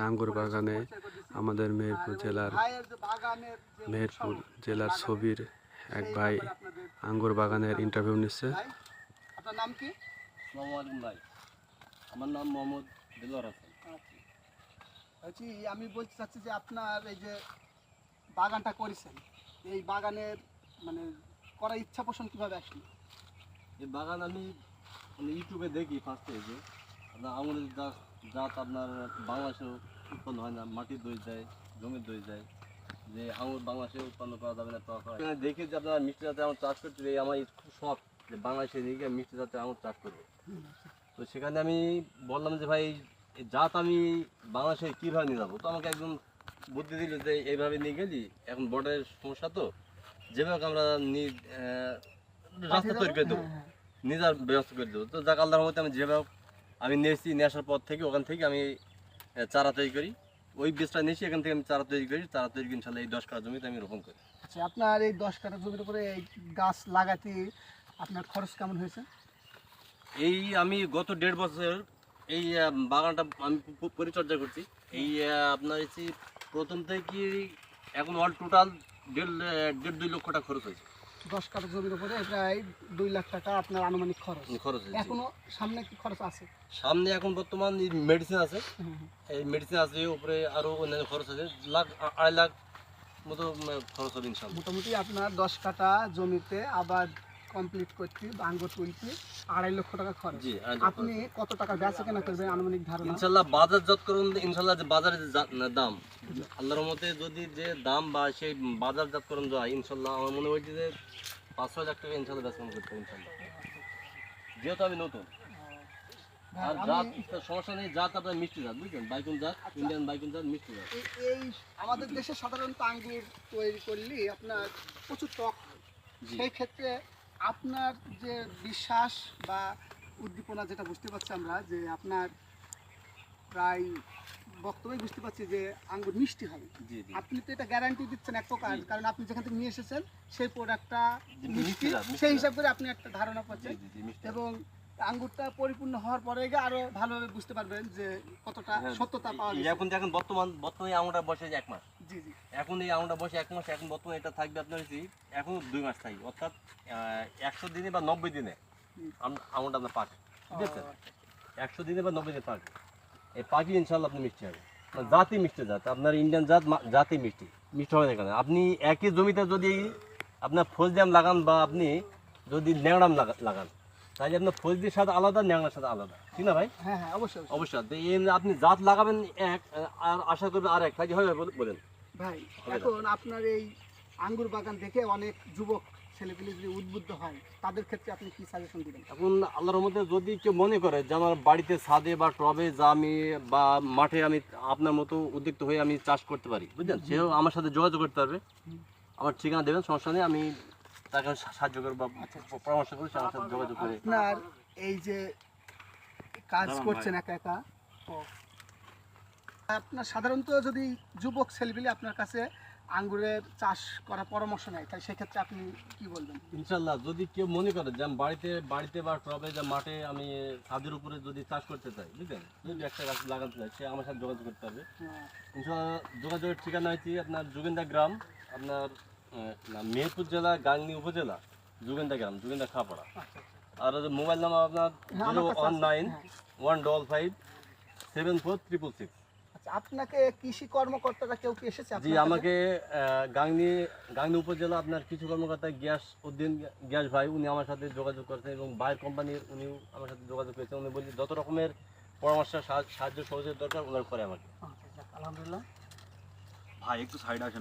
আঙ্গুর বাগানে আমাদের মেহেরপুর জেলার ছবির এক ভাই আঙ্গুর বাগানের ইন্টারভিউ নিচ্ছে। আপনার নাম কি? আসসালামু আলাইকুম ভাই, আমার নাম মোহাম্মদ দিলওয়ার হোসেন। আচ্ছা, আমি বলতে চাচ্ছি যে আপনার এই যে বাগানটা করেছেন, এই বাগানের মানে করার ইচ্ছা পোষণ কীভাবে আসলো? এই বাগান আমি ইউটিউবে দেখি ফার্স্টে যে আপনার আঙুরের জাত আপনার বাংলাদেশে উৎপন্ন হয় না, মাটির দই যায়, জমির দই যায়, যে আঙুর বাংলাদেশে উৎপন্ন করা যাবে না টক হয়। দেখি যে আপনার মিষ্টি জাতের আঙুর চাষ করতে, আমার খুব শখ যে বাংলাদেশে দিকে মিষ্টি জাতের আঙুর চাষ করবো। তো সেখানে আমি বললাম যে ভাই এই জাত আমি বাংলাদেশে কীভাবে নিয়ে যাবো। তো আমাকে একদম বুদ্ধি দিল যে এইভাবে নিয়ে গেলি, এখন বর্ডারের সমস্যা, তো যেভাবে আমরা রাস্তা তৈরি করে দেবো, নিজের ব্যবস্থা করে দেবো। তো যাক আল্লাহর মধ্যে আমি যেভাবে আমি নিয়ে আসার পর থেকে ওখান থেকে আমি চারা তৈরি করি, ওই বীজটা নিয়েছি, এখান থেকে আমি চারা তৈরি করি, চারা তৈরি করে ইনশাল্লাহ এই 10 কাঠা জমিতে আমি রোপণ করি। আচ্ছা, আপনার এই 10 কাঠা জমির উপরে এই গাছ লাগাতে আপনার খরচ কেমন হয়েছে? এই আমি গত 1.5 বছর এই বাগানটা আমি পরিচর্যা করছি। এই আপনার হচ্ছে প্রথম থেকে এখন অল টোটাল 1.5-2 লক্ষ টাকা খরচ হয়েছে। 10 কাঠা জমির উপরে প্রায় 2 লাখ টাকা আপনার আনুমানিক খরচ হয়েছে। এখনো সামনে কি খরচ আছে? সামনে এখন বর্তমান মেডিসিন আছে, এই মেডিসিন আছে, উপরে আরো অন্যান্য খরচ আছে, 2.5 লাখ মতো খরচ হবে ইনশাআল্লাহ। মোটামুটি আপনার 10 কাঠা জমিতে আবার কমপ্লিট করতে আঙ্গুর তুলতে 2.5 লক্ষ টাকা খরচ। আপনি কত টাকা বেচা কেনা করবেন আনুমানিক ধারণা? ইনশাআল্লাহ বাজারজাতকরণ, ইনশাআল্লাহ যে বাজারে দাম, আল্লাহর মতে যদি যে দাম বা সেই বাজারজাতকরণ যায়, ইনশাআল্লাহ আমার মনে হচ্ছে যে 5-6 লাখ টাকা ইনশাআল্লাহ বেচা কেনা করতে ইনশাআল্লাহ, যেহেতু আমি নতুন। আর জাত সমস্যা নেই, জাত আপনার মিষ্টি জাত, বুঝলেন, বাইকুন জাত, ইন্ডিয়ান বাইকুন জাত, মিষ্টি জাত। এই আমাদের দেশে সাধারণত আঙ্গুর তৈরি করলে আপনার প্রচুর টক, সেই ক্ষেত্রে আপনার যে বিশ্বাস বা উদ্দীপনা, যেটা বুঝতে পারছি আমরা, যে আপনার প্রায় বক্তব্যই বুঝতে পারছি যে আঙ্গুর মিষ্টি হবে। আপনি তো এটা গ্যারান্টি দিচ্ছেন এক প্রকার, কারণ আপনি যেখান থেকে নিয়ে এসেছেন সেই প্রোডাক্টটা মিষ্টি, সেই হিসাব করে আপনি একটা ধারণা পাচ্ছেন, এবং আঙ্গুরটা পরিপূর্ণ হওয়ার পরে আরো ভালোভাবে বুঝতে পারবেন যে কতটা সত্যতা পাওয়া যায়। এখন দেখেন বর্তমানে আঙুরটা বসে 1 মাস। জি জি, এখন এই আঙুরটা বসে 1 মাস, এখন বর্তমানে এটা থাকবে আপনার এখন 2 মাস থাকবে, অর্থাৎ 100 দিনে বা 90 দিনে আঙুরটা আপনার পাকে, ঠিক আছে? 100 দিনে বা 90 দিনে পাকে, এই পাকি ইনশাল্লাহ আপনি মিষ্টি হবে। জাতি মিষ্টি জাত, আপনার ইন্ডিয়ান জাতি মিষ্টি হবে না কেন? আপনি একই জমিতে যদি আপনার ফজলিয়াম লাগান বা আপনি যদি ন্যাংরাম লাগান, তাহলে আপনার ফজলির সাথে আলাদা, ন্যাংরার সাথে আলাদা, ঠিক না ভাই? হ্যাঁ হ্যাঁ, অবশ্যই অবশ্যই। আপনি জাত লাগাবেন এক, আর আশা করবেন আর এক, তাই হবে বলেন ভাই। এখন আপনার এই আঙ্গুর বাগান দেখে অনেক যুবক ছেলেপেলে যদি উদ্বুদ্ধ হয়, তাদের ক্ষেত্রে আপনি কি সাজেশন দিবেন? এখন আল্লাহর মধ্যে যদি কেউ মনে করে যে আমার বাড়িতে ছাদে বা টবে যা আমি বা মাঠে আমি আপনার মতো উদ্যুক্ত হয়ে আমি চাষ করতে পারি, বুঝলেন, সেও আমার সাথে যোগাযোগ করতে পারবে। আমার ঠিকানা দেবেন, সমস্যা নেই, আমি তাকে সাহায্য করবো বা পরামর্শ করি, আমার সাথে যোগাযোগ করে। আপনার এই যে কাজ করছেন একা একা, আপনার সাধারণত যদি যুবক ছেলেপেলে আপনার কাছে আঙ্গুরের চাষ করার পরামর্শ নেয়, তাই সেক্ষেত্রে আপনি কি বলবেন? ইনশাল্লাহ যদি কেউ মনে করে যে আমি বাড়িতে বা টবে যে মাঠে আমি ছাদের উপরে যদি চাষ করতে চাই, বুঝলেন, যদি একটা গাছ লাগাতে চাই, সে আমার সাথে যোগাযোগ করতে হবে। ইনশাল্লাহ যোগাযোগের ঠিকানা হচ্ছে আপনার যোগেন্দা গ্রাম, আপনার মেহেরপুর জেলা, গাংনী উপজেলা, যোগেন্দা গ্রাম, যোগেন্দা খাপাড়া। আর মোবাইল নাম্বার আপনার 019-155-7466। আপনাকে কৃষি কর্মকর্তারা কেউ কি এসেছে? জি, আমাকে গাংনী উপজেলা আপনার কৃষি কর্মকর্তা গিয়াসউদ্দিন ভাই, উনি আমার সাথে যোগাযোগ করেছেন, এবং বাইরের কোম্পানির উনিও আমার সাথে যোগাযোগ করেছেন। উনি বলছেন যত রকমের পরামর্শ, সাহায্য সহযোগিতা দরকার ওনার করে আমাকে। আলহামদুলিল্লাহ। ভাই একটু সাইড আসেন।